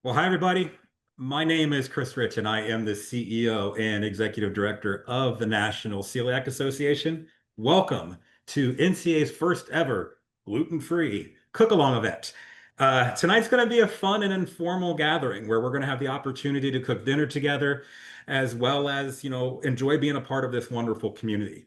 Well, hi, everybody. My name is Chris Rich, and I am the CEO and Executive Director of the National Celiac Association. Welcome to NCA's first ever gluten-free cook-along event. Tonight's going to be a fun and informal gathering where we're going to have the opportunity to cook dinner together, as well as, enjoy being a part of this wonderful community.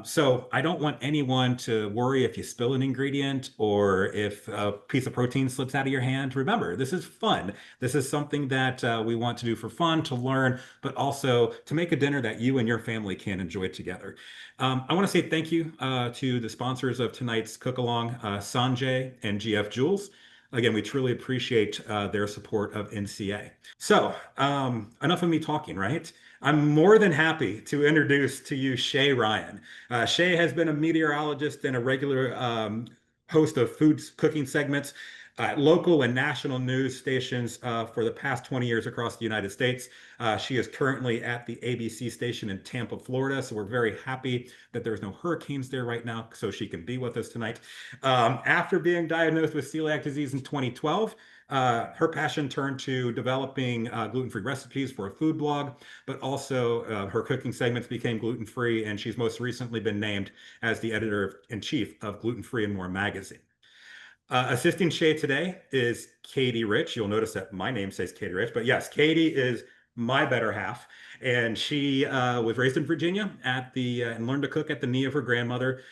So I don't want anyone to worry if you spill an ingredient or if a piece of protein slips out of your hand. Remember, this is fun. This is something that we want to do for fun, to learn, but also to make a dinner that you and your family can enjoy together. I want to say thank you to the sponsors of tonight's cook along, Sanjay and GF Jules. Again, we truly appreciate their support of NCA. So, enough of me talking, right? I'm more than happy to introduce to you Shay Ryan. Shay has been a meteorologist and a regular host of food cooking segments at local and national news stations for the past 20 years across the United States. She is currently at the ABC station in Tampa, Florida. So we're very happy that there's no hurricanes there right now, so she can be with us tonight. After being diagnosed with celiac disease in 2012, her passion turned to developing gluten-free recipes for a food blog, but also her cooking segments became gluten-free, and she's most recently been named as the editor-in-chief of Gluten-Free and More magazine. Assisting Shay today is Katie Rich. You'll notice that my name says Katie Rich, but yes, Katie is my better half, and she was raised in Virginia and learned to cook at the knee of her grandmother.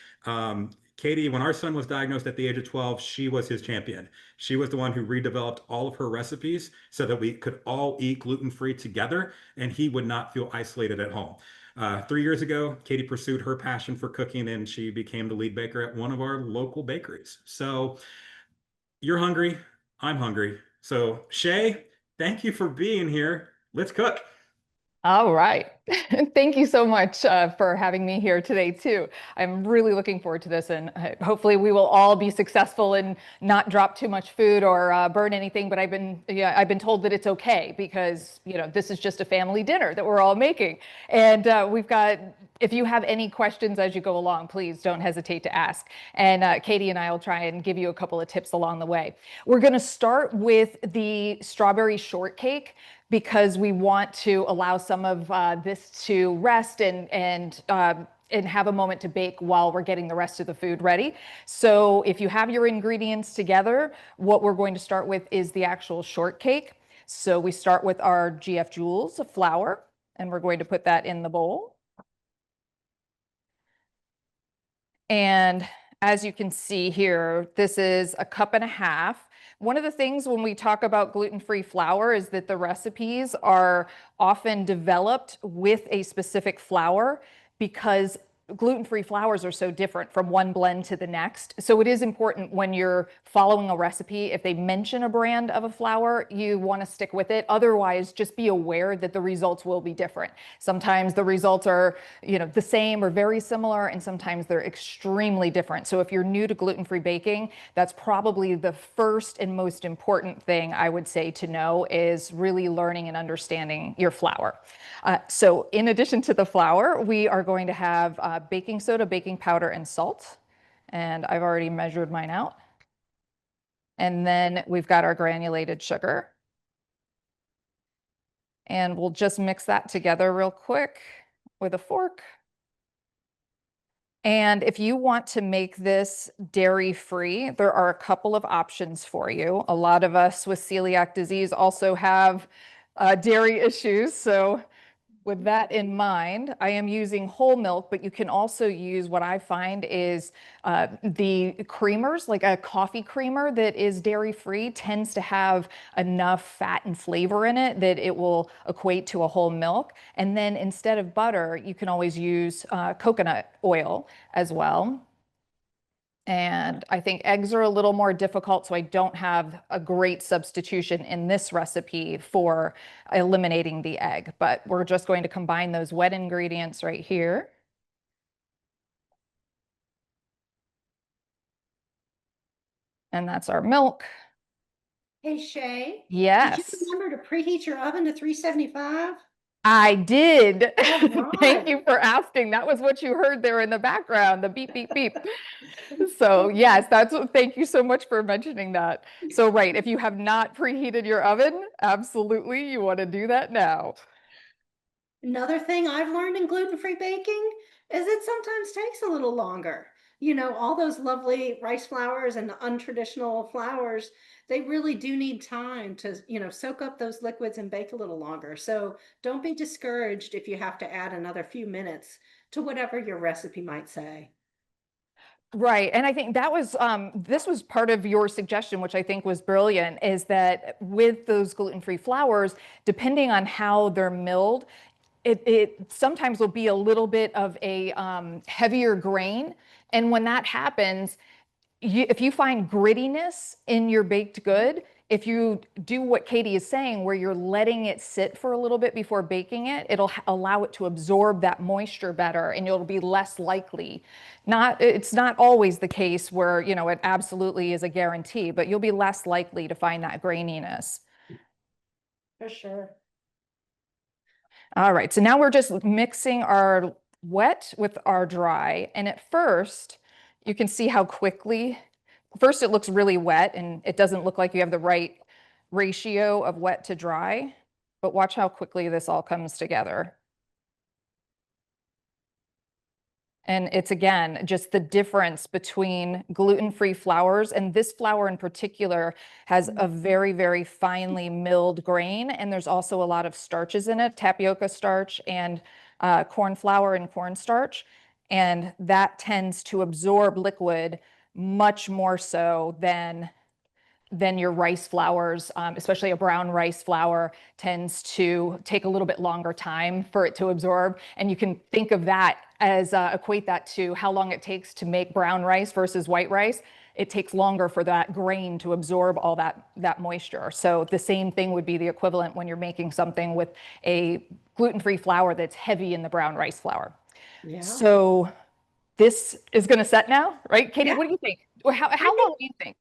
Katie, when our son was diagnosed at the age of 12, she was his champion. She was the one who redeveloped all of her recipes so that we could all eat gluten-free together and he would not feel isolated at home. 3 years ago, Katie pursued her passion for cooking and she became the lead baker at one of our local bakeries. So you're hungry. I'm hungry. So, Shay, thank you for being here. Let's cook. All right. Thank you so much for having me here today, too. I'm really looking forward to this, and hopefully we will all be successful and not drop too much food or burn anything. But I've been told that it's okay because this is just a family dinner that we're all making, and we've got. If you have any questions as you go along, please don't hesitate to ask. And Katie and I will try and give you a couple of tips along the way. We're going to start with the strawberry shortcake because we want to allow some of this to rest and have a moment to bake while we're getting the rest of the food ready. So if you have your ingredients together, what we're going to start with is the actual shortcake. So we start with our GF Jules of flour, and we're going to put that in the bowl. And as you can see here, this is a cup and a half. One of the things when we talk about gluten-free flour is that the recipes are often developed with a specific flour because gluten-free flours are so different from one blend to the next. So it is important when you're following a recipe, if they mention a brand of a flour, you want to stick with it. Otherwise, just be aware that the results will be different. Sometimes the results are, the same or very similar, and sometimes they're extremely different. So if you're new to gluten-free baking, that's probably the first and most important thing I would say to know is really learning and understanding your flour. So in addition to the flour, we are going to have baking soda, baking powder, and salt. And I've already measured mine out. And then we've got our granulated sugar. And we'll just mix that together real quick with a fork. And if you want to make this dairy-free, there are a couple of options for you. A lot of us with celiac disease also have dairy issues. So with that in mind, I am using whole milk, but you can also use what I find is the creamers, like a coffee creamer that is dairy-free, tends to have enough fat and flavor in it that it will equate to a whole milk. And then instead of butter, you can always use coconut oil as well. And I think eggs are a little more difficult, so I don't have a great substitution in this recipe for eliminating the egg. But we're just going to combine those wet ingredients right here. And that's our milk. Hey Shay, did you Yes. remember to preheat your oven to 375? I did. All Thank right. you for asking. That was what you heard there in the background, the beep, beep, beep. So yes, that's what, thank you so much for mentioning that. So right, if you have not preheated your oven, absolutely, you want to do that now. Another thing I've learned in gluten-free baking is it sometimes takes a little longer. All those lovely rice flours and the untraditional flours, they really do need time to, soak up those liquids and bake a little longer. So don't be discouraged if you have to add another few minutes to whatever your recipe might say. Right. And I think that was this was part of your suggestion, which I think was brilliant, is that with those gluten-free flours, depending on how they're milled, it sometimes will be a little bit of a heavier grain. And when that happens, if you find grittiness in your baked good, if you do what Katie is saying, where you're letting it sit for a little bit before baking it, it'll allow it to absorb that moisture better and you'll be less likely. It's not always the case where, it absolutely is a guarantee, but you'll be less likely to find that graininess. For sure. All right, so now we're just mixing our wet with our dry. And at first, you can see how quickly, first it looks really wet and it doesn't look like you have the right ratio of wet to dry, but watch how quickly this all comes together. And it's again, just the difference between gluten-free flours, and this flour in particular has a very, very finely milled grain. And there's also a lot of starches in it, tapioca starch and corn flour and cornstarch. And that tends to absorb liquid much more so than your rice flours, especially a brown rice flour tends to take a little bit longer time for it to absorb. And you can think of that as equate that to how long it takes to make brown rice versus white rice. It takes longer for that grain to absorb all that moisture. So the same thing would be the equivalent when you're making something with a gluten-free flour that's heavy in the brown rice flour. Yeah. So this is going to set now, right? Katie, Yeah. what do you think? How long do you think?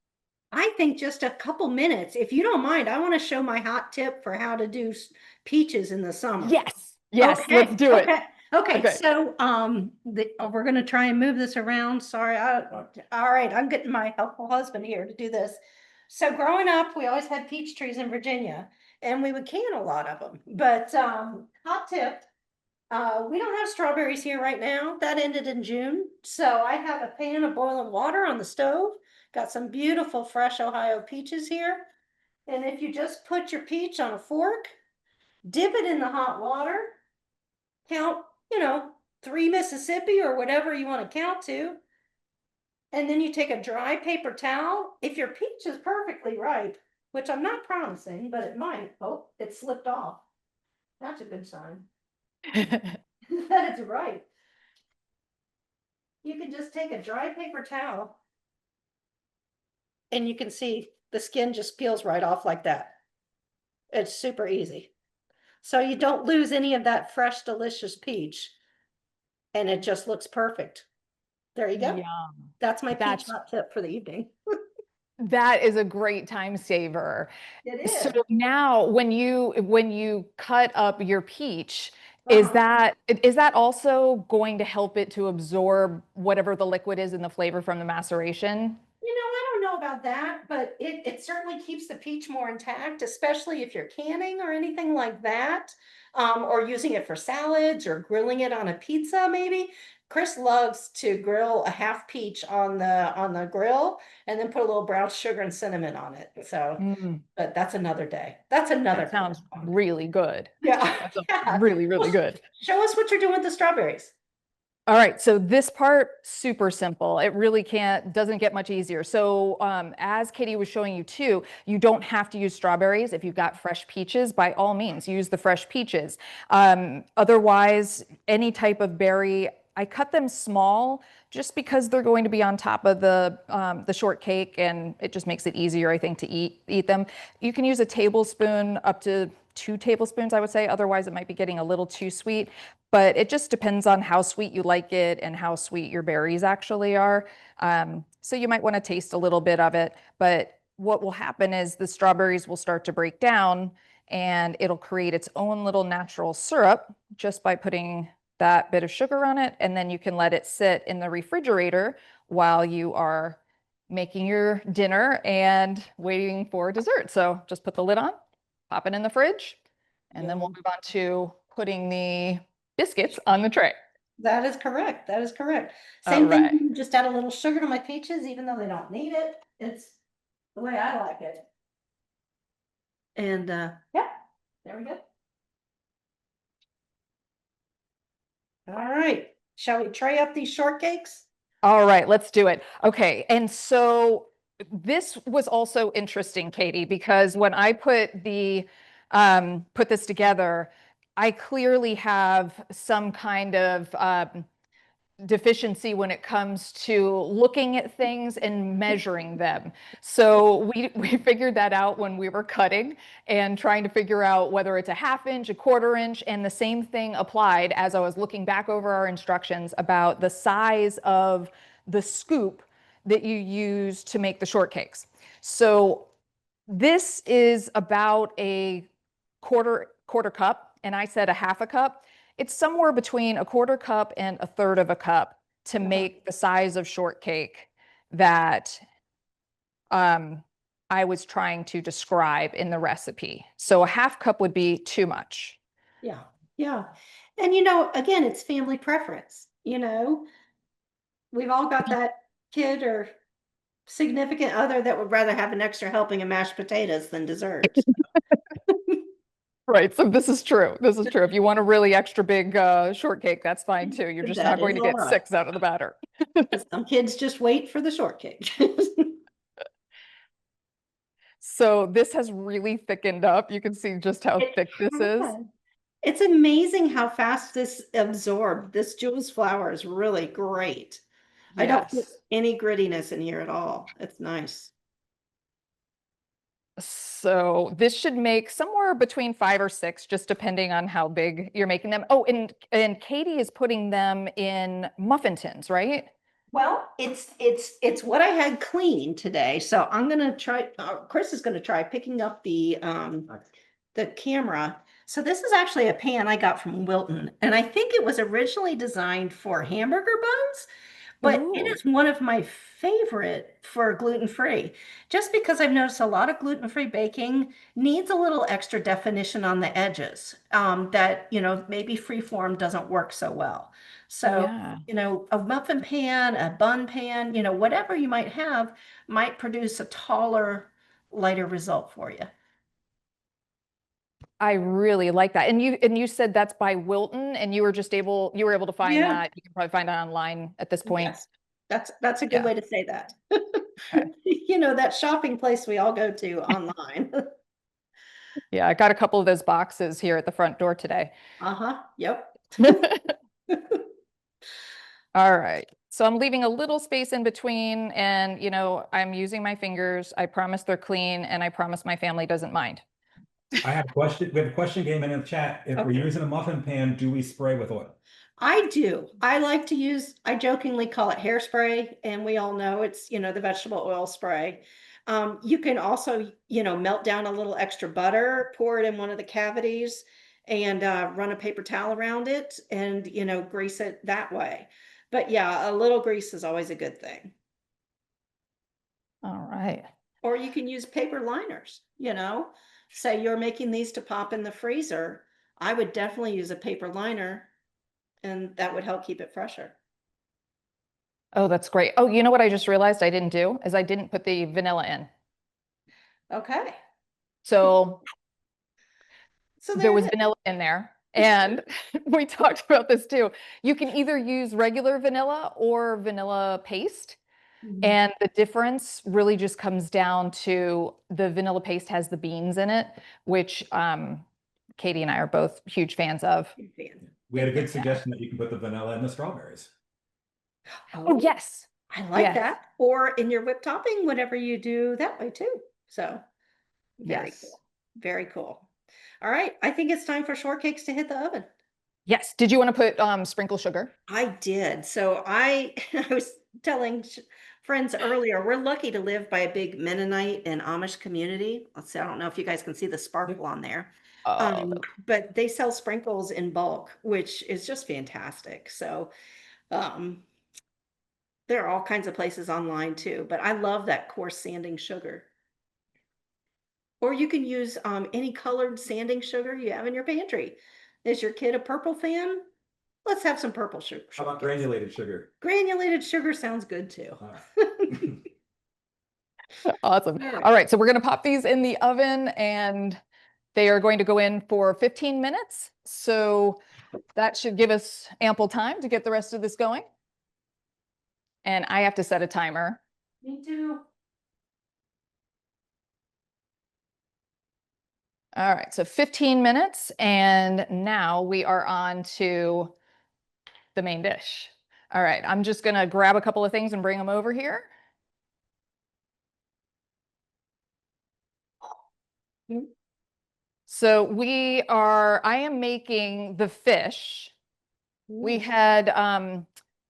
I think just a couple minutes. If you don't mind, I want to show my hot tip for how to do peaches in the summer. Yes, yes, let's Okay, do it. okay. Okay. So, we're gonna try and move this around. Sorry, all right, I'm getting my helpful husband here to do this. So growing up, we always had peach trees in Virginia, and we would can a lot of them. But hot tip, we don't have strawberries here right now. That ended in June. So I have a pan of boiling water on the stove. Got some beautiful fresh Ohio peaches here. And if you just put your peach on a fork, dip it in the hot water, count, 3 Mississippi or whatever you want to count to. And then you take a dry paper towel. If your peach is perfectly ripe, which I'm not promising, but it might. Oh, it slipped off. That's a good sign. That is right. You can just take a dry paper towel and you can see the skin just peels right off like that. It's super easy. So you don't lose any of that fresh, delicious peach. And it just looks perfect. There you go. Yum. That's my peach That's hot tip for the evening. that is a great time saver. It So is. now when you cut up your peach, is Uh-huh. that also going to help it to absorb whatever the liquid is in the flavor from the maceration? I don't know about that, but it certainly keeps the peach more intact, especially if you're canning or anything like that, or using it for salads or grilling it on a pizza, maybe. Chris loves to grill a half peach on the grill and then put a little brown sugar and cinnamon on it. So, Mm, but that's another day. That's another that sounds podcast. really good. Yeah, That sounds yeah. really, really Well, good. show us what you're doing with the strawberries. All right, so this part, super simple. It really doesn't get much easier. So as Katie was showing you too, you don't have to use strawberries. If you've got fresh peaches, by all means, use the fresh peaches. Otherwise, any type of berry, I cut them small just because they're going to be on top of the shortcake and it just makes it easier, I think, to eat them. You can use a tablespoon up to 2 tablespoons, I would say. Otherwise, it might be getting a little too sweet. But it just depends on how sweet you like it and how sweet your berries actually are. So you might want to taste a little bit of it. But what will happen is the strawberries will start to break down and it'll create its own little natural syrup just by putting that bit of sugar on it. And then you can let it sit in the refrigerator while you are making your dinner and waiting for dessert. So just put the lid on, pop it in the fridge, and then we'll move on to putting the biscuits on the tray. That is correct. That is correct. All Same right. thing, just add a little sugar to my peaches, even though they don't need it. It's the way I like it. And yeah, there we go. All right, shall we tray up these shortcakes? All right, let's do it. Okay, and so this was also interesting, Katie, because when I put this together, I clearly have some kind of deficiency when it comes to looking at things and measuring them. So we figured that out when we were cutting and trying to figure out whether it's a ½ inch, a ¼ inch, and the same thing applied as I was looking back over our instructions about the size of the scoop that you use to make the shortcakes. So this is about a quarter cup, and I said a ½ a cup. It's somewhere between a ¼ cup and a third of a cup to make the size of shortcake that I was trying to describe in the recipe. So a ½ cup would be too much. Yeah, yeah. And again, it's family preference, we've all got that kid or significant other that would rather have an extra helping of mashed potatoes than dessert. Right. So this is true. This is true. If you want a really extra big shortcake, that's fine too. You're just not That going is to all get right. 6 out of the batter. Some kids just wait for the shortcake. So this has really thickened up. You can see just how It thick this is. has. It's amazing how fast this absorbed. This Jules flour is really great. I don't get Yes. any grittiness in here at all. It's nice. So this should make somewhere between 5 or 6, just depending on how big you're making them. Oh, and Katie is putting them in muffin tins, right? Well, it's what I had clean today. So I'm gonna try, Chris is gonna try picking up the camera. So this is actually a pan I got from Wilton, and I think it was originally designed for hamburger buns, but it Ooh. is one of my favorite for gluten-free, just because I've noticed a lot of gluten-free baking needs a little extra definition on the edges, that, maybe free form doesn't work so well. So, Yeah. a muffin pan, a bun pan, whatever you might have might produce a taller, lighter result for you. I really like that. And you said that's by Wilton, and you were able to find Yeah. that. You can probably find it online at this point. Yes, that's a good Yeah. way to say that. Okay. That shopping place we all go to online. Yeah, I got a couple of those boxes here at the front door today. Uh-huh, yep. All right. So I'm leaving a little space in between, and I'm using my fingers. I promise they're clean, and I promise my family doesn't mind. I have a question. We have a question game in the chat. If we're Okay. using a muffin pan, do we spray with oil? I do. I jokingly call it hairspray, and we all know it's, the vegetable oil spray. You can also, melt down a little extra butter, pour it in one of the cavities, and run a paper towel around it and, grease it that way. But yeah, a little grease is always a good thing. All right. Or you can use paper liners, Say you're making these to pop in the freezer. I would definitely use a paper liner, and that would help keep it fresher. Oh, that's great. Oh, you know what I just realized I didn't do is I didn't put the vanilla in. Okay. So So there there was it is. vanilla in there. And we talked about this too. You can either use regular vanilla or vanilla paste. Mhm. And the difference really just comes down to the vanilla paste has the beans in it, which Katie and I are both huge fans of. Big fan. We had a Big good fan. suggestion that you can put the vanilla in the strawberries. Oh, yes. I like Yes. that. Or in your whipped topping, whatever you do that way too. So very Yes. cool. Very cool. All right. I think it's time for shortcakes to hit the oven. Yes. Did you want to put sprinkle sugar? I did. So I was telling friends earlier, we're lucky to live by a big Mennonite and Amish community. Let's see, I don't know if you guys can see the sparkle on there. Oh, But they sell sprinkles in bulk, which is just fantastic. So, um, there are all kinds of places online too, but I love that coarse sanding sugar. Or you can use any colored sanding sugar you have in your pantry. Is your kid a purple fan? Let's have some purple sugar. How about granulated sugar? Granulated sugar sounds good too. All right. awesome. All right. All right, so we're gonna pop these in the oven and they are going to go in for 15 minutes. So that should give us ample time to get the rest of this going. And I have to set a timer. Me too. All right, so 15 minutes, and now we are on to the main dish. All right, I'm just gonna grab a couple of things and bring them over here. So I am making the fish. We had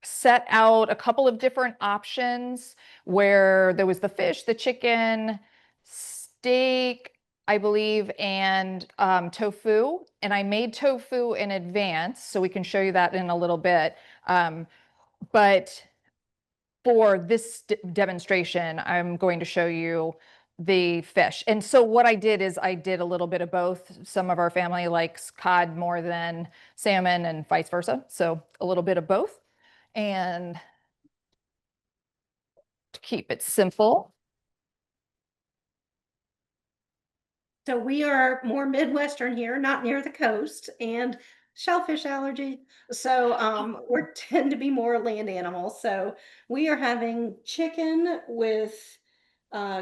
set out a couple of different options where there was the fish, the chicken, steak, I believe, and tofu. And I made tofu in advance, so we can show you that in a little bit. But for this demonstration, I'm going to show you the fish. And so what I did is I did a little bit of both. Some of our family likes cod more than salmon and vice versa. So a little bit of both. And to keep it simple. So we are more Midwestern here, not near the coast, and shellfish allergy. So we tend to be more land animals. So we are having chicken with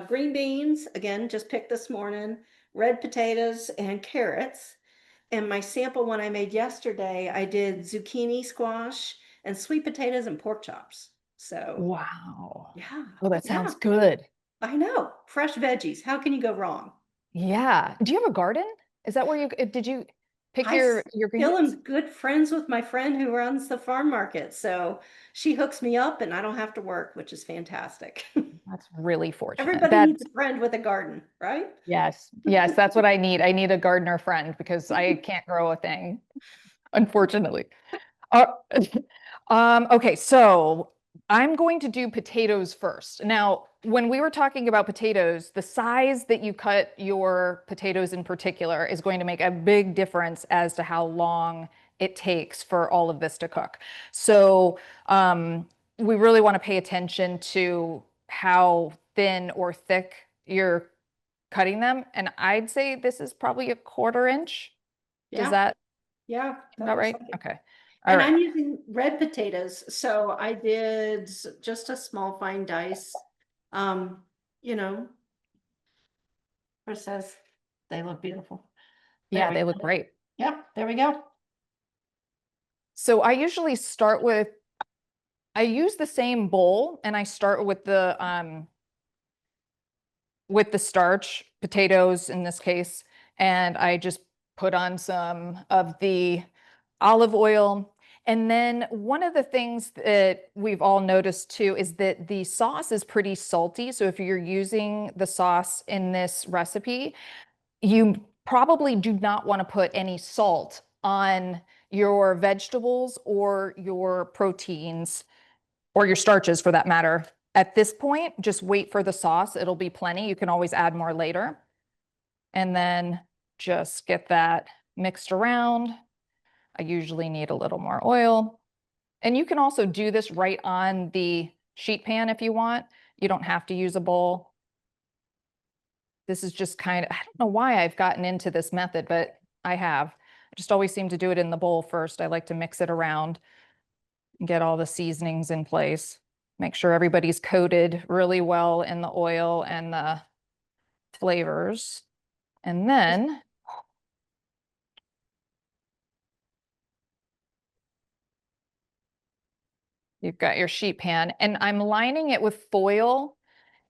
green beans, again, just picked this morning, red potatoes and carrots. And my sample one I made yesterday, I did zucchini, squash, and sweet potatoes and pork chops. So Wow. yeah, Oh, that yeah, sounds good. I know. Fresh veggies. How can you go wrong? Yeah. Do you have a garden? Is that where did you pick I your still greens? am good friends with my friend who runs the farm market. So she hooks me up and I don't have to work, which is fantastic. That's really fortunate. Everybody needs a friend with a garden, right? Yes, yes, that's what I need. I need a gardener friend because I can't grow a thing, unfortunately. Uh, okay, so I'm going to do potatoes first. Now, when we were talking about potatoes, the size that you cut your potatoes in particular is going to make a big difference as to how long it takes for all of this to cook. So we really want to pay attention to how thin or thick you're cutting them. And I'd say this is probably a 1/4 inch. Does Yeah, that yeah, that about looks right? like it. Okay. All And right. I'm using red potatoes. So I did just a small fine dice. Um, you know, it says they look beautiful. There Yeah, we they look go. great. Yep, there we go. So I usually start with, I use the same bowl and I start with the starch, potatoes in this case, and I just put on some of the olive oil. And then one of the things that we've all noticed too is that the sauce is pretty salty. So if you're using the sauce in this recipe, you probably do not want to put any salt on your vegetables or your proteins or your starches for that matter. At this point, just wait for the sauce. It'll be plenty. You can always add more later. And then just get that mixed around. I usually need a little more oil. And you can also do this right on the sheet pan if you want. You don't have to use a bowl. This is just kind of, I don't know why I've gotten into this method, but I have. I just always seem to do it in the bowl first. I like to mix it around and get all the seasonings in place. Make sure everybody's coated really well in the oil and the flavors. And then you've got your sheet pan, and I'm lining it with foil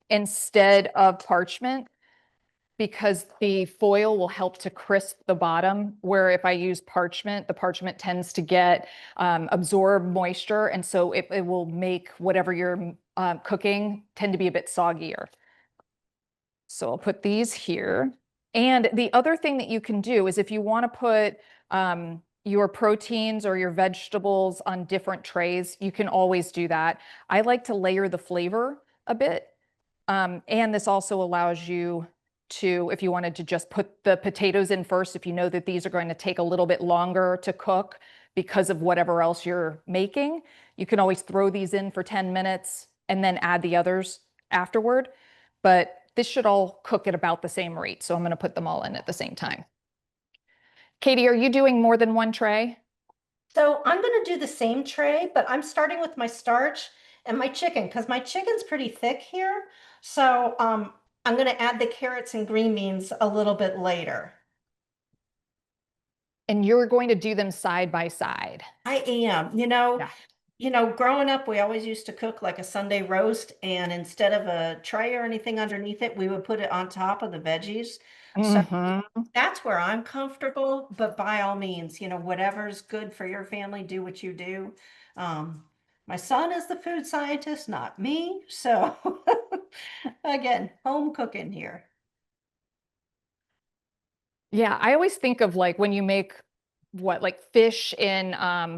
instead of parchment because the foil will help to crisp the bottom, where if I use parchment, the parchment tends to get absorb moisture, and so it will make whatever you're cooking tend to be a bit soggier. So I'll put these here. And the other thing that you can do is if you want to put your proteins or your vegetables on different trays, you can always do that. I like to layer the flavor a bit. And this also allows you to, if you wanted to just put the potatoes in first, if you know that these are going to take a little bit longer to cook because of whatever else you're making, you can always throw these in for 10 minutes and then add the others afterward. But this should all cook at about the same rate. So I'm going to put them all in at the same time. Katie, are you doing more than one tray? So I'm gonna do the same tray, but I'm starting with my starch and my chicken because my chicken's pretty thick here. So I'm gonna add the carrots and green beans a little bit later. And you're going to do them side by side. I am, growing up, we always used to cook like a Sunday roast, and instead of a tray or anything underneath it, we would put it on top of the veggies. So that's where I'm comfortable, but by all means, whatever's good for your family, do what you do. My son is the food scientist, not me. So again, home cooking here. Yeah, I always think of like when you make like fish in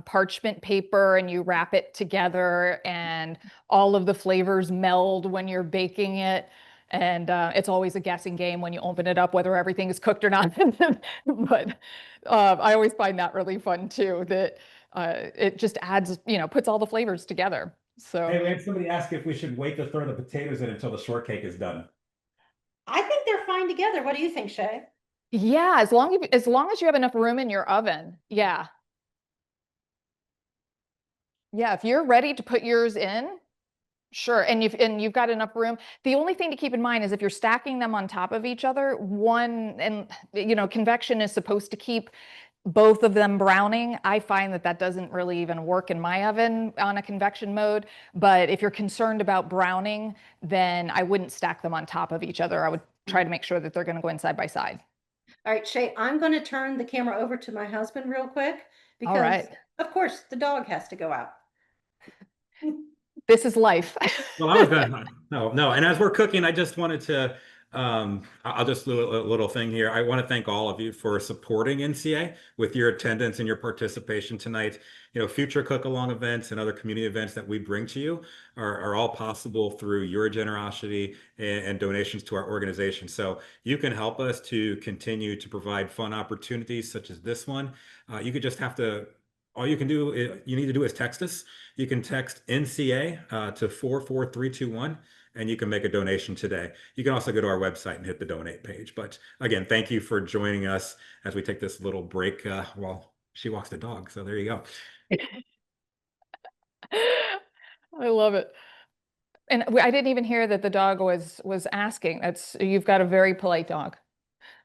parchment paper and you wrap it together and all of the flavors meld when you're baking it. And it's always a guessing game when you open it up, whether everything is cooked or not. But I always find that really fun too, that it just adds, puts all the flavors together. So Hey, we had somebody ask if we should wait to throw the potatoes in until the shortcake is done. I think they're fine together. What do you think, Shay? yeah, as long as you have enough room in your oven. Yeah. Yeah, if you're ready to put yours in, sure. And you've got enough room. The only thing to keep in mind is if you're stacking them on top of each other, convection is supposed to keep both of them browning. I find that doesn't really even work in my oven on a convection mode. But if you're concerned about browning, then I wouldn't stack them on top of each other. I would try to make sure that they're going to go in side by side. All right, Shay, I'm going to turn the camera over to my husband real quick All because, right. of course, the dog has to go out. This is life. Well, I was gonna no. And as we're cooking, I just wanted to I'll just do a little thing here. I want to thank all of you for supporting NCA with your attendance and your participation tonight. Future cook-along events and other community events that we bring to you are all possible through your generosity and donations to our organization. So you can help us to continue to provide fun opportunities such as this one. You could just have to all you can do, you need to do is text us. You can text NCA to 44321 and you can make a donation today. You can also go to our website and hit the donate page. But again, thank you for joining us as we take this little break while she walks the dog. So there you go. I love it. And I didn't even hear that the dog was asking. You've got a very polite dog.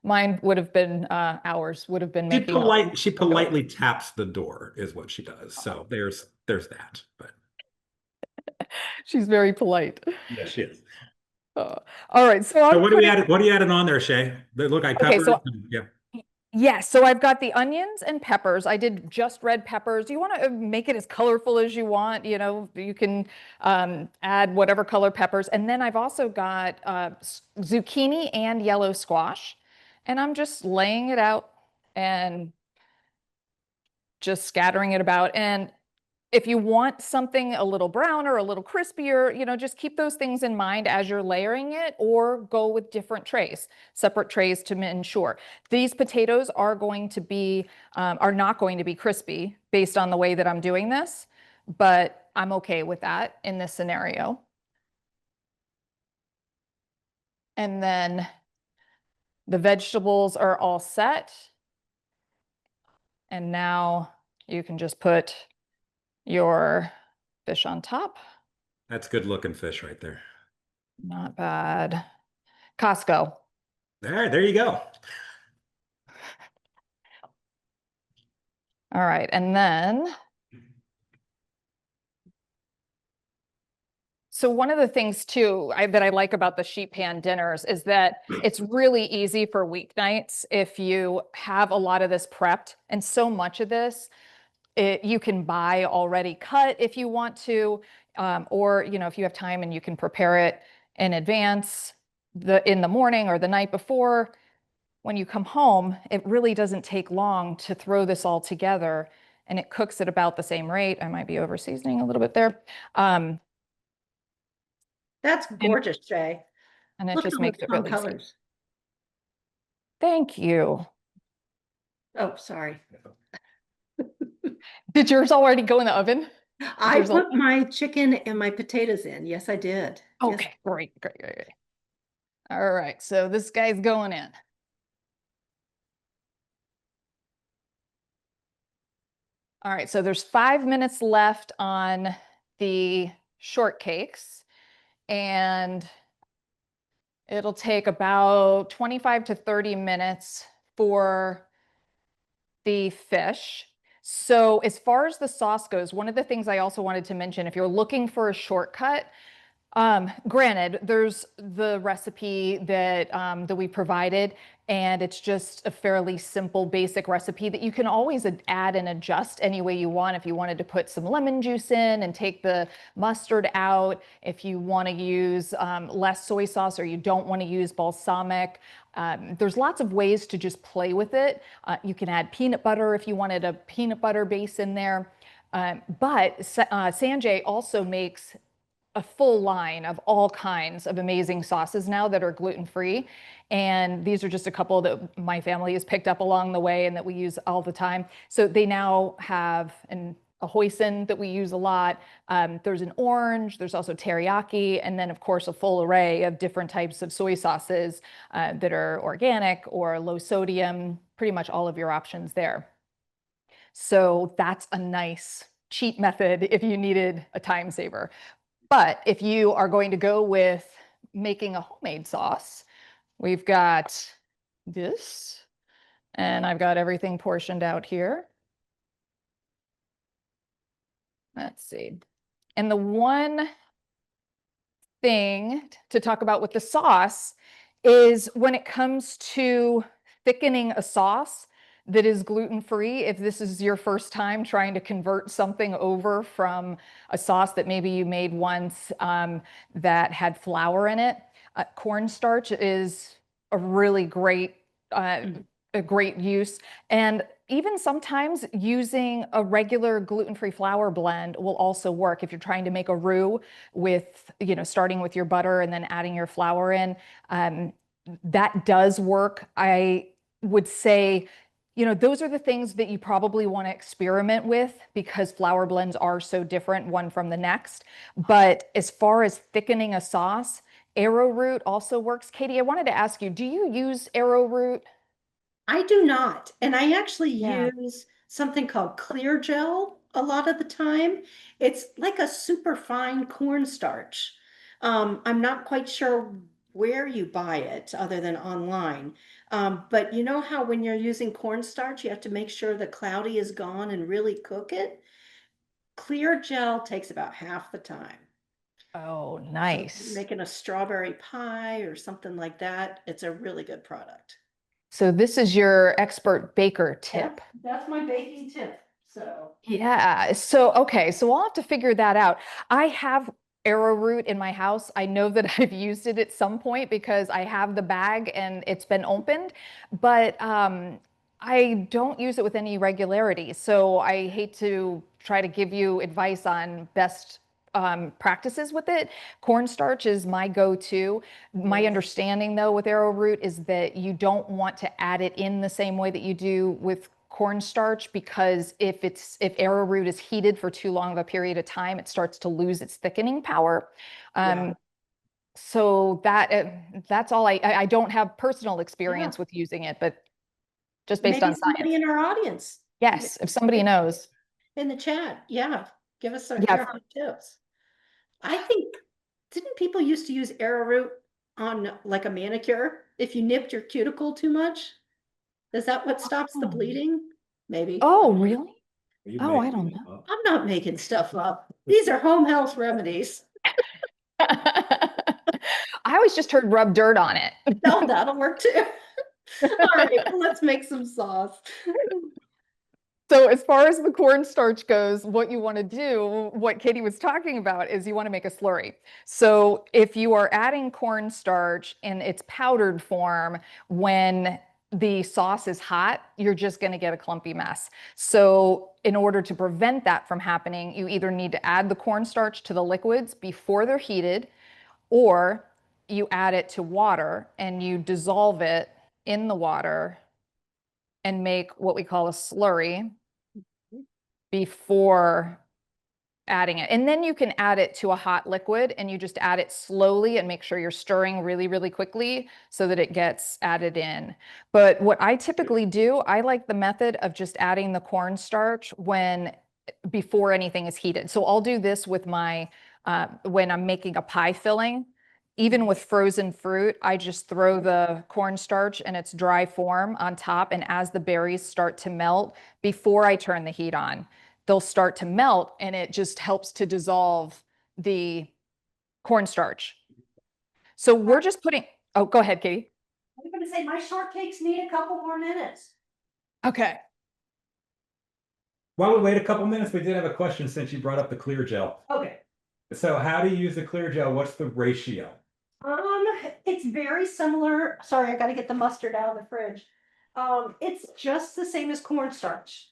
Mine would have been ours would have been making She politely taps the door is what she does. So there's that. But she's very polite. yeah, she is. All right, so So what do you adding on there, Shay? They look like peppers. so Yeah. yes, so I've got the onions and peppers. I did just red peppers. You want to make it as colorful as you want. You can add whatever color peppers. And then I've also got zucchini and yellow squash. And I'm just laying it out and just scattering it about. And if you want something a little browner, a little crispier, just keep those things in mind as you're layering it, or go with different trays, separate trays to ensure. These potatoes are not going to be crispy based on the way that I'm doing this, but I'm okay with that in this scenario. And then the vegetables are all set. And now you can just put your fish on top. That's good looking fish right there. Not bad. Costco. There you go. All right, and then So one of the things too that I like about the sheet pan dinners is that it's really easy for weeknights if you have a lot of this prepped, and so much of this you can buy already cut if you want to, or if you have time and you can prepare it in advance in the morning or the night before. When you come home, it really doesn't take long to throw this all together, and it cooks at about the same rate. I might be over seasoning a little bit there. That's And, gorgeous, Jay. and it Look at just all makes the it fun really easy. colors. Thank you. Oh, sorry. Did yours already go in the oven? I put my chicken and my potatoes in. Yes, I did. Yes. Okay, great. All right, so this guy's going in. All right, so there's 5 minutes left on the shortcakes, and it'll take about 25 to 30 minutes for the fish. So as far as the sauce goes, one of the things I also wanted to mention, if you're looking for a shortcut, granted, there's the recipe that we provided, and it's just a fairly simple, basic recipe that you can always add and adjust any way you want. If you wanted to put some lemon juice in and take the mustard out, if you want to use less soy sauce or you don't want to use balsamic, there's lots of ways to just play with it. You can add peanut butter if you wanted a peanut butter base in there. But Sanjay also makes a full line of all kinds of amazing sauces now that are gluten-free. And these are just a couple that my family has picked up along the way and that we use all the time. So they now have a hoisin that we use a lot. There's an orange, there's also teriyaki, and then of course a full array of different types of soy sauces that are organic or low sodium, pretty much all of your options there. So that's a nice cheat method if you needed a time saver. But if you are going to go with making a homemade sauce, we've got this, and I've got everything portioned out here. Let's see. And the one thing to talk about with the sauce is when it comes to thickening a sauce that is gluten-free, if this is your first time trying to convert something over from a sauce that maybe you made once that had flour in it, cornstarch is a really great a great use. And even sometimes using a regular gluten-free flour blend will also work if you're trying to make a roux with, starting with your butter and then adding your flour in. That does work. I would say, those are the things that you probably want to experiment with because flour blends are so different one from the next. But as far as thickening a sauce, arrowroot also works. Katie, I wanted to ask you, do you use arrowroot? I do not. And I actually Yeah. use something called clear gel a lot of the time. It's like a super fine cornstarch. I'm not quite sure where you buy it other than online. But you know how when you're using cornstarch, you have to make sure the cloudy is gone and really cook it? Clear gel takes about half the time. Oh, So if you're nice. making a strawberry pie or something like that, it's a really good product. So this is your expert baker tip. That's my baking tip. So Yeah. So, okay. So I'll have to figure that out. I have arrowroot in my house. I know that I've used it at some point because I have the bag and it's been opened, but I don't use it with any regularity. So I hate to try to give you advice on best practices with it. Cornstarch is my go-to. My understanding though with arrowroot is that you don't want to add it in the same way that you do with cornstarch because if arrowroot is heated for too long of a period of time, it starts to lose its thickening power. yeah. So that's all I don't have personal experience with using it, but just based Maybe on somebody science. in our audience. Yes, if somebody knows. In the chat. Yeah. Give us your Yeah. hot tips. I think, didn't people used to use arrowroot on like a manicure if you nipped your cuticle too much? Is that what stops the Oh, bleeding? Maybe. oh, really? Are you Oh, I making don't it know. up? I'm not making stuff up. These are home health remedies. I always just heard rub dirt on it. No, that'll work too. All right, well, let's make some sauce. So as far as the cornstarch goes, what you want to do, what Katie was talking about, is you want to make a slurry. So if you are adding cornstarch in its powdered form, when the sauce is hot, you're just going to get a clumpy mess. So in order to prevent that from happening, you either need to add the cornstarch to the liquids before they're heated, or you add it to water and you dissolve it in the water and make what we call a slurry before adding it. And then you can add it to a hot liquid and you just add it slowly and make sure you're stirring really, really quickly so that it gets added in. But what I typically do, I like the method of just adding the cornstarch before anything is heated. So I'll do this with when I'm making a pie filling. Even with frozen fruit, I just throw the cornstarch in its dry form on top. And as the berries start to melt, before I turn the heat on, they'll start to melt and it just helps to dissolve the cornstarch. So we're just oh, go ahead, Katie. I'm gonna say my shortcakes need a couple more minutes. Okay. While we wait a couple minutes, we did have a question since you brought up the clear gel. Okay. So how do you use the clear gel? What's the ratio? It's very similar. Sorry, I gotta get the mustard out of the fridge. It's just the same as cornstarch.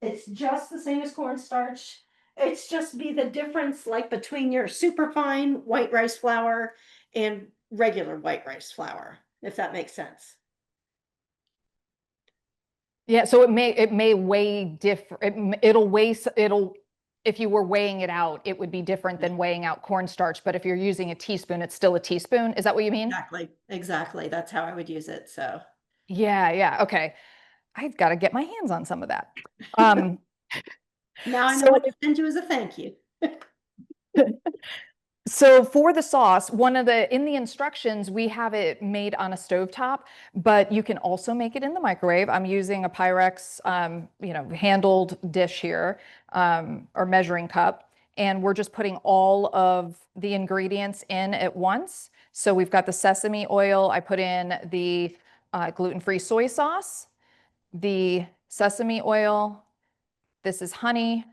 It's just the same as cornstarch. It's just be the difference like between your super fine white rice flour and regular white rice flour, if that makes sense. Yeah, so it may weigh different. If you were weighing it out, it would be different than weighing out cornstarch. But if you're using a teaspoon, it's still a teaspoon. Is that what you mean? Exactly. That's how I would use it. So Yeah. Okay. I've got to get my hands on some of that. now I know what to send you as a thank you. So for the sauce, in the instructions, we have it made on a stovetop, but you can also make it in the microwave. I'm using a Pyrex, handled dish here, or measuring cup, and we're just putting all of the ingredients in at once. So we've got the sesame oil. I put in the gluten-free soy sauce, the sesame oil. This is honey,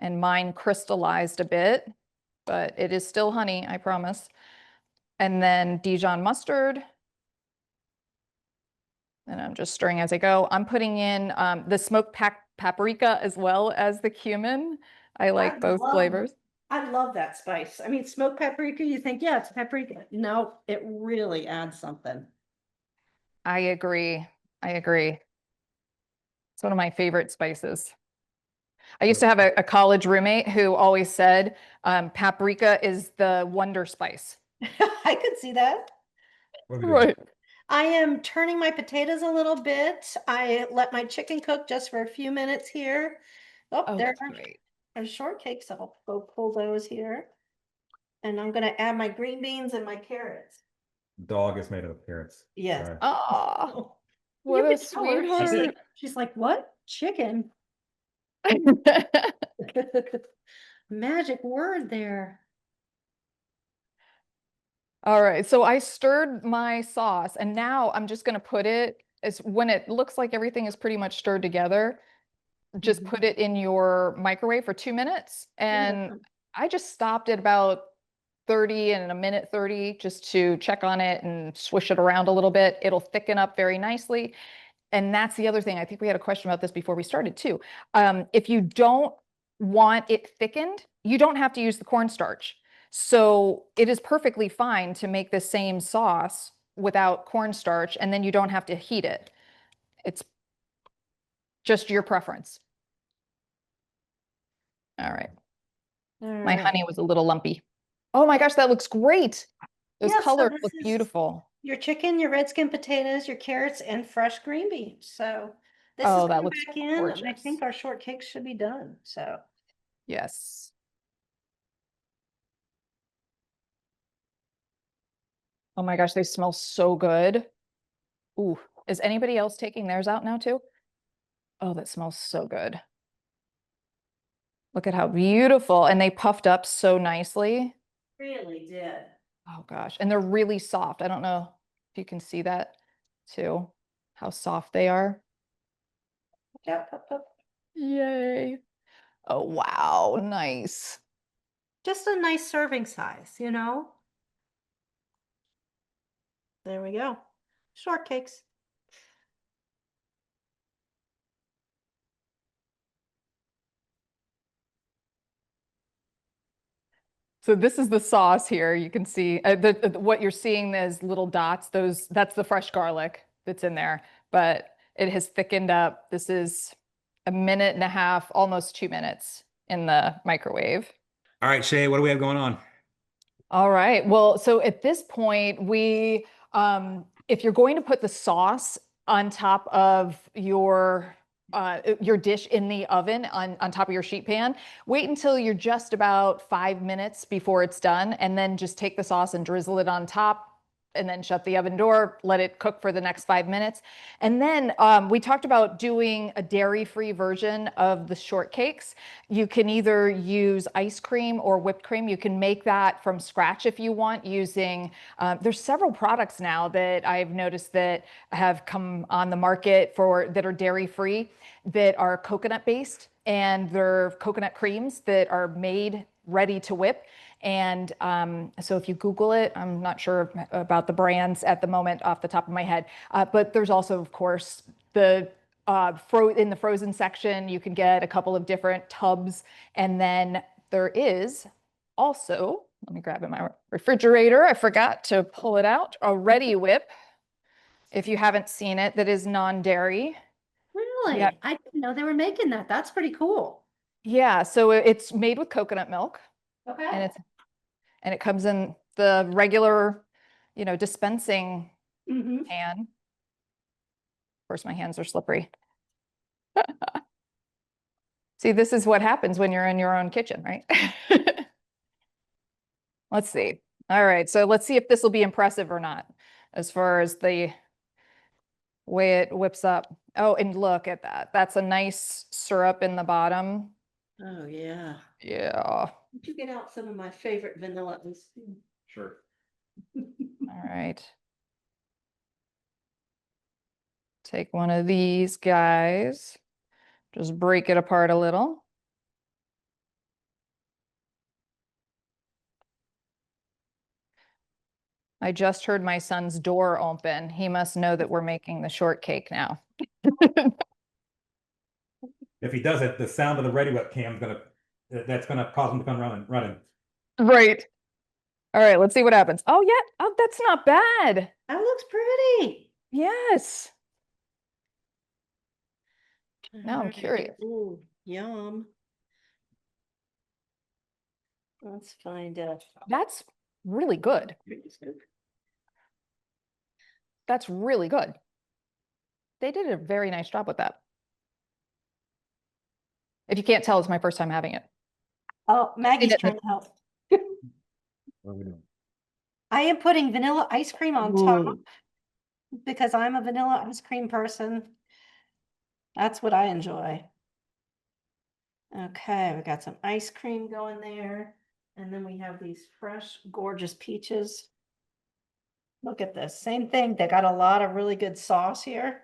and mine crystallized a bit, but it is still honey, I promise. And then Dijon mustard. And I'm just stirring as I go. I'm putting in the smoked paprika as well as the cumin. I like both flavors. I love that spice. I mean, smoked paprika, you think, yeah, it's paprika. No, it really adds something. I agree. It's one of my favorite spices. I used to have a college roommate who always said paprika is the wonder spice. I could see that. Right. I am turning my potatoes a little bit. I let my chicken cook just for a few minutes here. Oh, there are shortcakes. I'll go pull those here. And I'm going to add my green beans and my carrots. Dog has made an appearance. Yes. Sorry. Oh, what a sweetheart. She's like, what? Chicken? Magic word there. All right, so I stirred my sauce and now I'm just gonna put it, when it looks like everything is pretty much stirred together, just put it in your microwave for 2 minutes. And I just stopped at about 30 and a minute 30 just to check on it and swish it around a little bit. It'll thicken up very nicely. And that's the other thing. I think we had a question about this before we started too. If you don't want it thickened, you don't have to use the cornstarch. So it is perfectly fine to make the same sauce without cornstarch, and then you don't have to heat it. It's just your preference. All right. My honey was a little lumpy. Oh my gosh, that looks great. Those colors look beautiful. Your chicken, your red skin potatoes, your carrots, and fresh green beans. So this Oh, is that looks back in. gorgeous. I think our shortcake should be done. So yes. Oh my gosh, they smell so good. Ooh, is anybody else taking theirs out now too? Oh, that smells so good. Look at how beautiful. And they puffed up so nicely. Really did. Oh gosh, and they're really soft. I don't know if you can see that too, how soft they are. Yep, yep, yep. Yay. Oh wow, nice. Just a nice serving size, you know? There we go. Shortcakes. So this is the sauce here. You can see what you're seeing as little dots, that's the fresh garlic that's in there, but it has thickened up. This is a minute and a half, almost 2 minutes in the microwave. All right, Shay, what do we have going on? All right. Well, so at this point, if you're going to put the sauce on top of your dish in the oven on top of your sheet pan, wait until you're just about 5 minutes before it's done, and then just take the sauce and drizzle it on top, and then shut the oven door, let it cook for the next 5 minutes. And then we talked about doing a dairy-free version of the shortcakes. You can either use ice cream or whipped cream. You can make that from scratch if you want using, there's several products now that I've noticed that have come on the market that are dairy-free, that are coconut based, and they're coconut creams that are made ready to whip. And so if you Google it, I'm not sure about the brands at the moment off the top of my head, but there's also, of course, in the frozen section, you can get a couple of different tubs. And then there is also, let me grab in my refrigerator, I forgot to pull it out, a Ready Whip. If you haven't seen it, that is non-dairy. Really? Yeah. I didn't know they were making that. That's pretty cool. Yeah, so it's made with coconut milk, and Okay. it comes in the regular, dispensing Mm-hmm. pan. Of course, my hands are slippery. See, this is what happens when you're in your own kitchen, right? Let's see. All right, so let's see if this will be impressive or not, as far as the way it whips up. Oh, and look at that. That's a nice syrup in the bottom. Oh, yeah. Yeah. Did you get out some of my favorite vanilla ice cream? Sure. All right. Take one of these guys. Just break it apart a little. I just heard my son's door open. He must know that we're making the shortcake now. If he does it, the sound of the ready webcam that's gonna cause him to come running. Right. All right, let's see what happens. Oh, yeah. Oh, that's not bad. That looks pretty. Yes. Now I'm Alright. curious. Ooh, yum. Let's find out. That's really good. That's really good. They did a very nice job with that. If you can't tell, it's my first time having it. Oh, Maggie's didn't- trying to help. What are we doing? I am putting vanilla ice cream on top Ooh. because I'm a vanilla ice cream person. That's what I enjoy. Okay, we got some ice cream going there. And then we have these fresh, gorgeous peaches. Look at this, same thing. They got a lot of really good sauce here.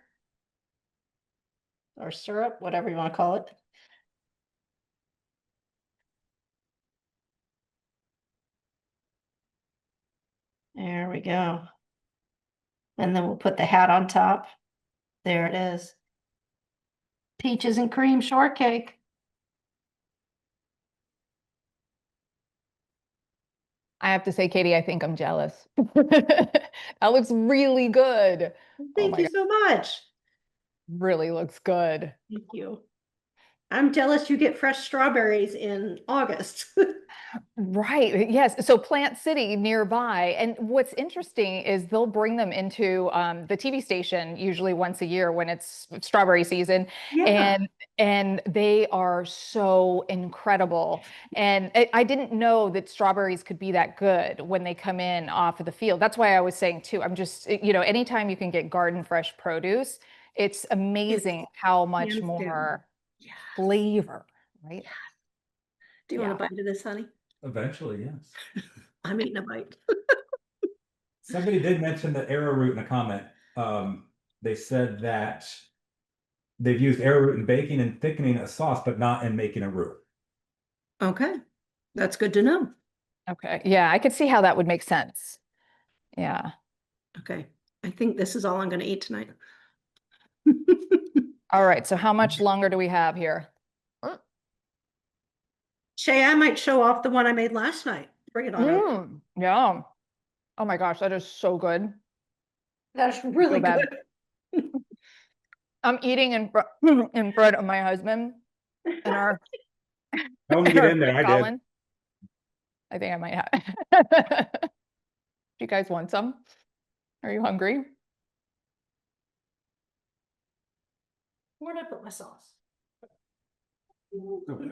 Or syrup, whatever you want to call it. There we go. And then we'll put the hat on top. There it is. Peaches and cream shortcake. I have to say, Katie, I think I'm jealous. That looks really good. Oh Thank my you God, so much. really looks good. Thank you. I'm jealous you get fresh strawberries in August. Right. Yes. So Plant City nearby. And what's interesting is they'll bring them into the TV station usually once a year when it's strawberry season. Yeah. And they are so incredible. And I didn't know that strawberries could be that good when they come in off of the field. That's why I was saying too, I'm just, anytime you can get garden fresh produce, it's amazing how much hands down. more Yeah. flavor, right? Do you Yeah. want a bite of this, honey? Eventually, yes. I'm eating a bite. Somebody did mention the arrowroot in a comment. They said that they've used arrowroot in baking and thickening a sauce, but not in making a roux. Okay, that's good to know. Okay. Yeah, I could see how that would make sense. Yeah. Okay, I think this is all I'm gonna eat tonight. All right. So how much longer do we have here? Shay, I might show off the one I made last night. Bring it on over. Yeah. Oh my gosh, that is so good. That's really So bad. good. I'm eating in front of my husband and our, I want to get our in there. friend I did. Colin. I think I might have. Do you guys want some? Are you hungry? Where'd I put my sauce?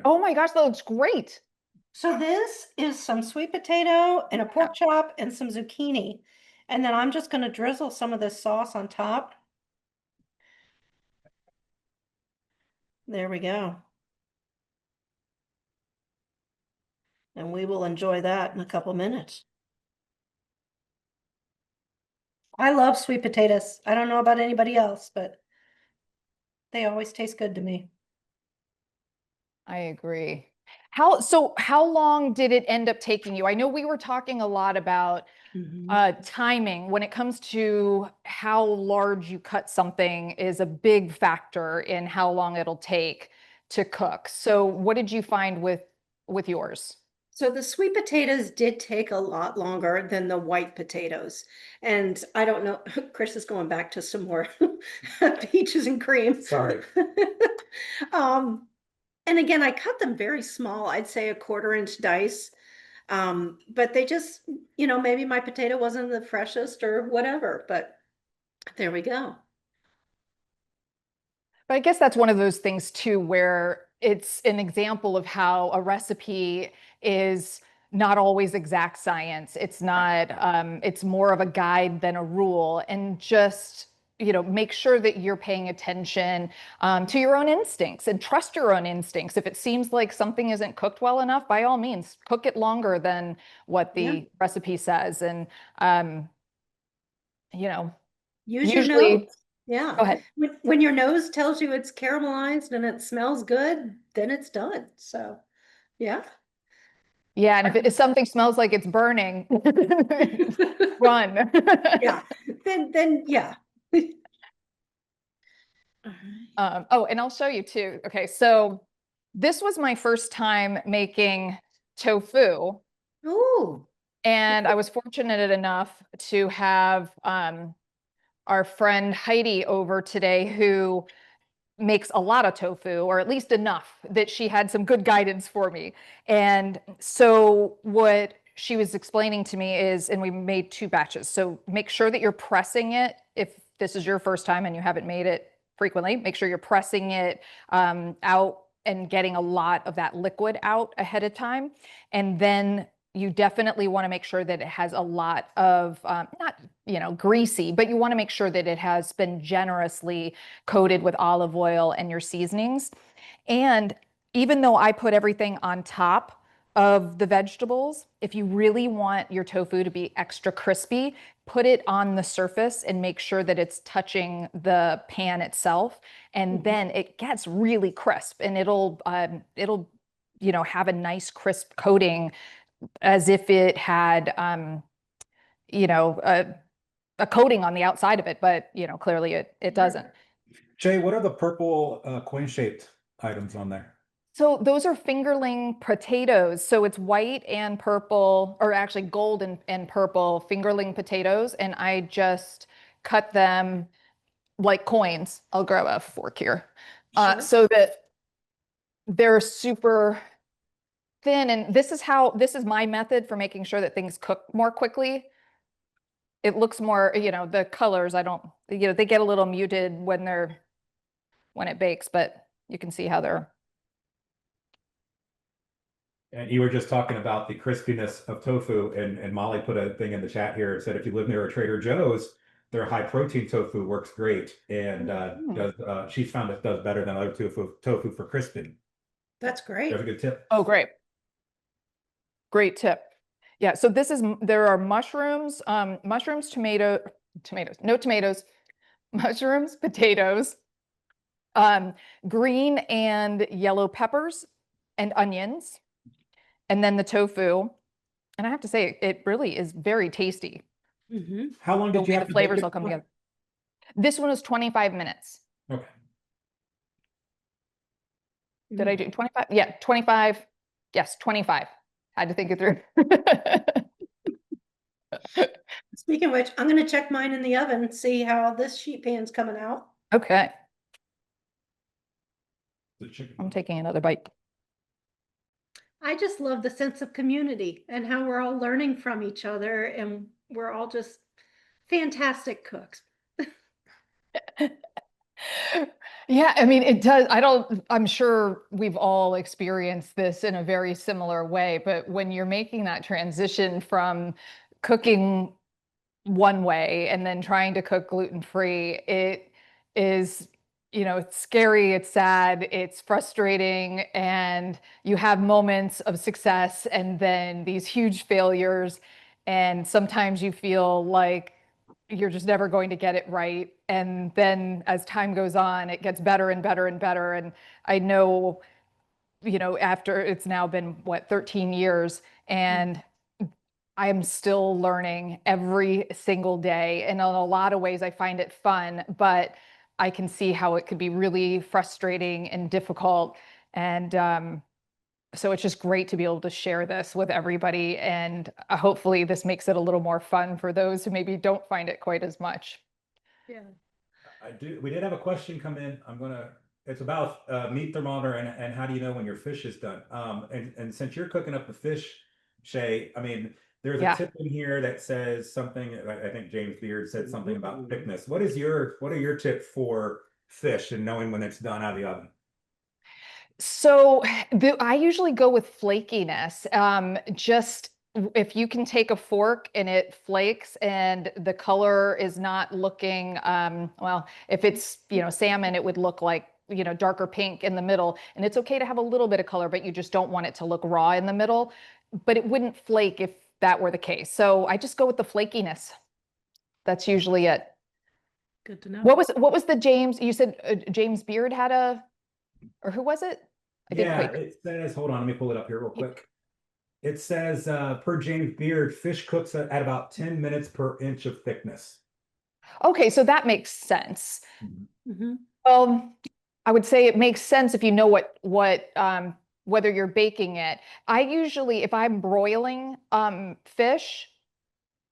Oh my gosh, that looks great. So this is some sweet potato and a pork chop and some zucchini. And then I'm just gonna drizzle some of this sauce on top. There we go. And we will enjoy that in a couple minutes. I love sweet potatoes. I don't know about anybody else, but they always taste good to me. I agree. How long did it end up taking you? I know we were talking a lot about timing when it comes to how large you cut something is a big factor in how long it'll take to cook. So what did you find with yours? So the sweet potatoes did take a lot longer than the white potatoes. And I don't know, Chris is going back to some more peaches and cream. Sorry. And again, I cut them very small. I'd say a 1/4 inch dice. But they just, maybe my potato wasn't the freshest or whatever, but there we go. But I guess that's one of those things too, where it's an example of how a recipe is not always exact science. It's not, it's more of a guide than a rule. And just, make sure that you're paying attention to your own instincts and trust your own instincts. If it seems like something isn't cooked well enough, by all means, cook it longer than what the recipe says. And, Use your usually, nose. Yeah. go ahead. When your nose tells you it's caramelized and it smells good, then it's done. So, yeah. Yeah, and if something smells like it's burning, run. Yeah. Then yeah. Oh, and I'll show you too. Okay, so this was my first time making tofu, Ooh. and I was fortunate enough to have our friend Heidi over today who makes a lot of tofu, or at least enough that she had some good guidance for me. And so what she was explaining to me is, and we made 2 batches. So make sure that you're pressing it. If this is your first time and you haven't made it frequently, make sure you're pressing it out and getting a lot of that liquid out ahead of time. And then you definitely want to make sure that it has a lot of, not, greasy, but you want to make sure that it has been generously coated with olive oil and your seasonings. And even though I put everything on top of the vegetables, if you really want your tofu to be extra crispy, put it on the surface and make sure that it's touching the pan itself. And then it gets really crisp, and it'll have a nice crisp coating as if it had a coating on the outside of it, but clearly it doesn't. Jay, what are the purple coin-shaped items on there? So those are fingerling potatoes. So it's white and purple, or actually gold and purple fingerling potatoes. And I just cut them like coins. I'll grab a fork here. Sure. So that they're super thin. And this is my method for making sure that things cook more quickly. It looks more, the colors, they get a little muted when it bakes, but you can see how they're. And you were just talking about the crispiness of tofu, and Molly put a thing in the chat here and said if you live near a Trader Joe's, their high protein tofu works great, and she's found it does better than other tofu for crisping. That's great. That's a good tip. Oh, great. Great tip. Yeah, so there are mushrooms, no tomatoes, mushrooms, potatoes, green and yellow peppers and onions, and then the tofu. And I have to say, it really is very tasty. How long The did you way have the to bake flavors it all come for? together. This one was 25 minutes. Okay. Did I do 25? Yeah, 25. Yes, 25. Had to think it through. Speaking of which, I'm gonna check mine in the oven, see how this sheet pan's coming out. Okay, The chicken. I'm taking another bite. I just love the sense of community and how we're all learning from each other and we're all just fantastic cooks. Yeah, I mean, it does. I'm sure we've all experienced this in a very similar way, but when you're making that transition from cooking one way and then trying to cook gluten-free, it is, it's scary, it's sad, it's frustrating, and you have moments of success and then these huge failures. And sometimes you feel like you're just never going to get it right. And then as time goes on, it gets better and better and better. And I know, after it's now been what, 13 years, and I'm still learning every single day. And in a lot of ways, I find it fun, but I can see how it could be really frustrating and difficult. And so it's just great to be able to share this with everybody. And hopefully this makes it a little more fun for those who maybe don't find it quite as much. Yeah. We did have a question come in. It's about meat thermometer and how do you know when your fish is done? And since you're cooking up the fish, Shay, I mean, there's a Yeah. tip in here that says something, I think James Beard said something about thickness. What are your tips for fish and knowing when it's done out of the oven? So I usually go with flakiness. Just if you can take a fork and it flakes and the color is not looking, well, if it's, salmon, it would look like, darker pink in the middle. And it's okay to have a little bit of color, but you just don't want it to look raw in the middle. But it wouldn't flake if that were the case. So I just go with the flakiness. That's usually it. Good to know. What was the James, you said James Beard had or who was it? I didn't Yeah, quite. it says, hold on, let me pull it up here real quick. It says, per James Beard, fish cooks at about 10 minutes per inch of thickness. Okay, so that makes sense. Mhm. I would say it makes sense if you know whether you're baking it. I usually, if I'm broiling fish,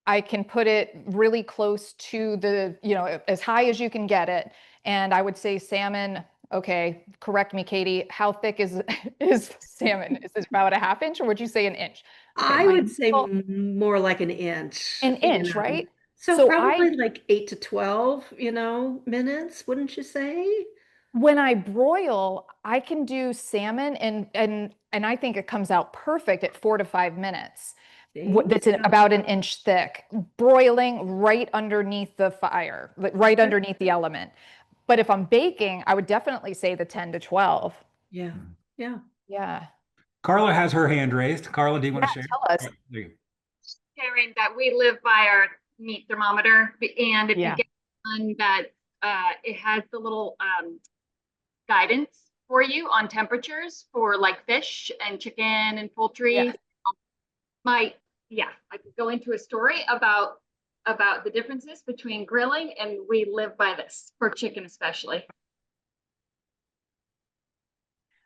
I can put it really close to as high as you can get it. And I would say salmon, okay, correct me, Katie, how thick is is salmon? Is it about a half inch or would you say an inch? Okay, I would say more like an inch. an inch, right? So So probably like 8 to 12, minutes, wouldn't you say? when I broil, I can do salmon and I think it comes out perfect at 4 to 5 minutes. That's See? about an inch thick, broiling right underneath the fire, like right underneath the element. But if I'm baking, I would definitely say the 10 to 12. Yeah, yeah. Yeah. Carla has her hand raised. Carla, do you want to Yeah, share? tell us. There you go. Sharing that we live by our meat thermometer, and if Yeah. you get one that it has the little guidance for you on temperatures for like fish and chicken and poultry. Yeah. I could go into a story about the differences between grilling, and we live by this for chicken especially.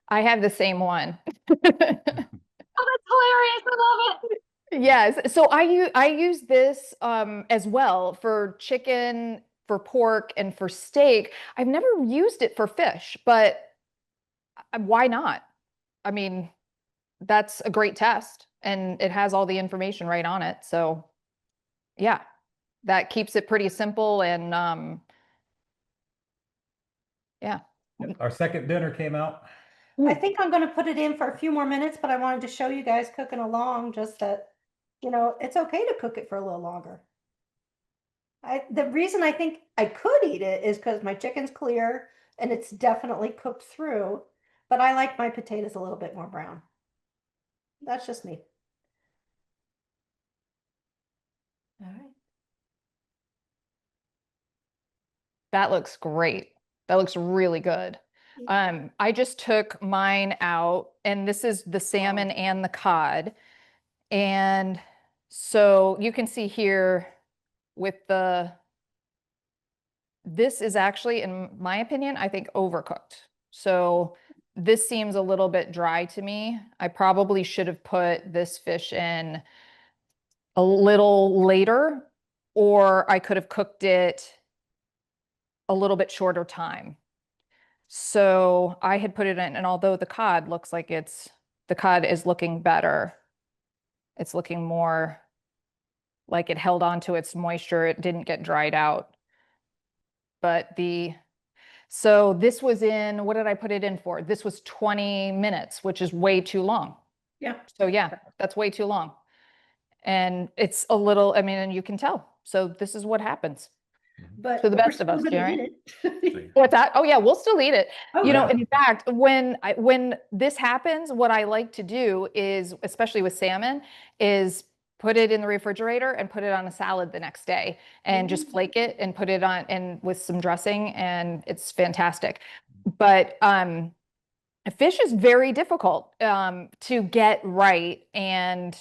I have the same one. Oh, that's hilarious. I love it. Yes. So I use this as well for chicken, for pork, and for steak. I've never used it for fish, but why not? I mean, that's a great test and it has all the information right on it. So yeah, that keeps it pretty simple and yeah. Our second dinner came out. I think I'm gonna put it in for a few more minutes, but I wanted to show you guys cooking along, just that, it's okay to cook it for a little longer. The reason I think I could eat it is because my chicken's clear and it's definitely cooked through, but I like my potatoes a little bit more brown. That's just me. All right. That looks great. That looks really good. I just took mine out, and this is the salmon and the cod. And so you can see here with this is actually, in my opinion, I think overcooked. So this seems a little bit dry to me. I probably should have put this fish in a little later, or I could have cooked it a little bit shorter time. So I had put it in, and although the cod looks like the cod is looking better, it's looking more like it held on to its moisture, it didn't get dried out. But so this was in, what did I put it in for? This was 20 minutes, which is way too long. Yeah. So yeah, that's way too long. And it's a little, I mean, and you can tell. So this is what happens But to the we're best of still us, gonna Jerry. eat it. What's that? Oh yeah, we'll still eat it. Oh, You know, yeah. and in fact, when this happens, what I like to do is, especially with salmon, is put it in the refrigerator and put it on a salad the next day and just flake it and put it on and with some dressing, and it's fantastic. But fish is very difficult to get right, and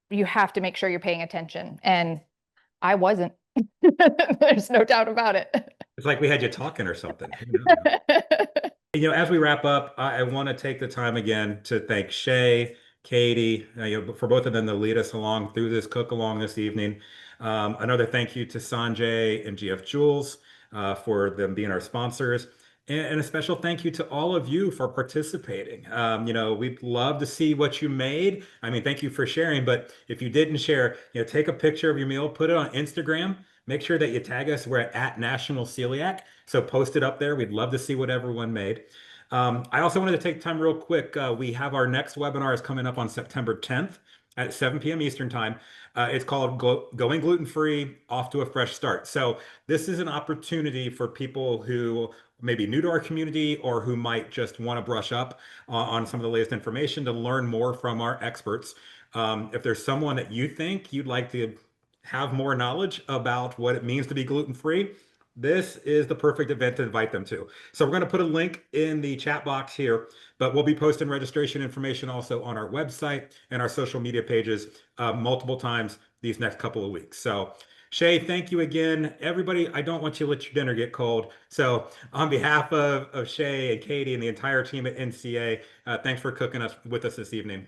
you have to make sure you're paying attention. And I wasn't. There's no doubt about it. It's like we had you talking or something. As we wrap up, I want to take the time again to thank Shay, Katie, for both of them to lead us along through this cook along this evening. Another thank you to Sanjay and GF Jules for them being our sponsors. And a special thank you to all of you for participating. We'd love to see what you made. I mean, thank you for sharing, but if you didn't share, take a picture of your meal, put it on Instagram. Make sure that you tag us. We're at National Celiac. So post it up there. We'd love to see what everyone made. I also wanted to take time real quick. We have our next webinar is coming up on September 10th at 7 p.m. Eastern time. It's called Going Gluten-Free, Off to a Fresh Start. So this is an opportunity for people who may be new to our community or who might just want to brush up on some of the latest information to learn more from our experts. If there's someone that you think you'd like to have more knowledge about what it means to be gluten-free, this is the perfect event to invite them to. So we're going to put a link in the chat box here, but we'll be posting registration information also on our website and our social media pages multiple times these next couple of weeks. So Shay, thank you again. Everybody, I don't want you to let your dinner get cold. So on behalf of Shay and Katie and the entire team at NCA, thanks for cooking with us this evening.